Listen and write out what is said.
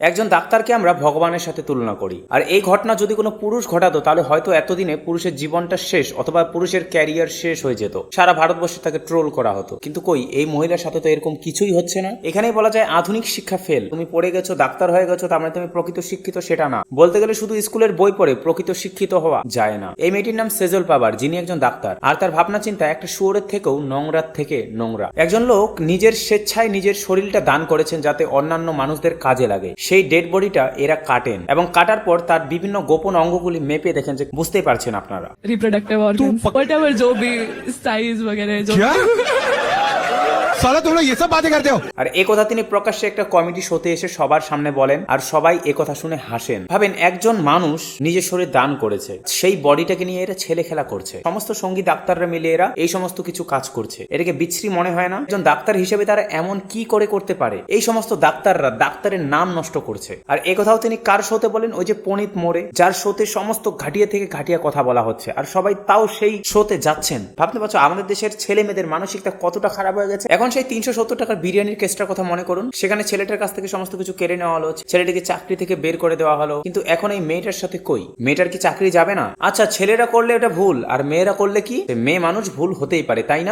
একজন ডাক্তারকে আমরা ভগবানের সাথে তুলনা করি, আর এই ঘটনা যদি কোনো পুরুষ ঘটাতো তাহলে হয়তো এতদিনে পুরুষের জীবনটা শেষ অথবা পুরুষের ক্যারিয়ার শেষ হয়ে যেত, সারা ভারতবর্ষে তাকে ট্রোল করা হতো। কিন্তু কই, এই মহিলার সাথে তো এরকম কিছুই হচ্ছে না। এখানেই বলা যায় আধুনিক শিক্ষা ফেল। তুমি পড়ে গেছো, ডাক্তার হয়ে গেছো, তার মানে তুমি প্রকৃত শিক্ষিত সেটা না। বলতে গেলে শুধু স্কুলের বই পড়ে প্রকৃত শিক্ষিত হওয়া যায় না। এই মেয়েটির নাম সেজল পাবার, যিনি একজন ডাক্তার, আর তার ভাবনা চিন্তা একটা শুয়োরের থেকেও নোংরার থেকে নোংরা। একজন লোক নিজের স্বেচ্ছায় নিজের শরীরটা দান করেছেন যাতে অন্যান্য মানুষদের কাজে লাগে। সেই ডেড বডিটা এরা কাটেন এবং কাটার পর তার বিভিন্ন গোপন অঙ্গগুলি মেপে দেখেন, যে বুঝতেই পারছেন আপনারা। रिप्रोडक्टिव ऑर्गन व्हाटएवर जो भी साइज वगैरह जो क्या साला तुम लोग ये सब बातें करते हो। আর এই কথা তিনি প্রকাশ্যে একটা কমেডি শোতে এসে সবার সামনে বলেন, আর সবাই এই কথা শুনে হাসেন। ভাবেন, একজন মানুষ নিজের শরীর দান করেছে, সেই বডিটাকে নিয়ে এরা ছেলে খেলা করছে। সমস্ত সঙ্গী ডাক্তাররা মিলে এরা এই সমস্ত কিছু কাজ করছে। এটাকে বিচ্ছিরি মনে হয় না? একজন ডাক্তার হিসেবে তারা এমন কি করে করতে পারে? এই সমস্ত ডাক্তাররা ডাক্তারের নাম নষ্ট করছে। আর এই কথাও তিনি কার শোতে বলেন? ওই যে পনিত মোরে, যার শোতে সমস্ত ঘাটিয়া থেকে ঘাটিয়া কথা বলা হচ্ছে, আর সবাই তাও সেই শোতে যাচ্ছেন। ভাবতে পারছো আমাদের দেশের ছেলে মেয়েদের মানসিকতা কতটা খারাপ হয়ে গেছে? এখন সেই 370 টাকার বিরিয়ানির কেসটার কথা মনে করুন। সেখানে ছেলেটার কাছ থেকে সমস্ত কিছু কেড়ে নেওয়া হলো, ছেলেটিকে চাকরি থেকে বের করে দেওয়া হলো, কিন্তু এখন এই মেয়েটার সাথে কই? মেয়েটার কি চাকরি যাবে না? আচ্ছা, ছেলেরা করলে এটা ভুল, আর মেয়েরা করলে কি? মেয়ে মানুষ ভুল হতেই পারে, তাই না?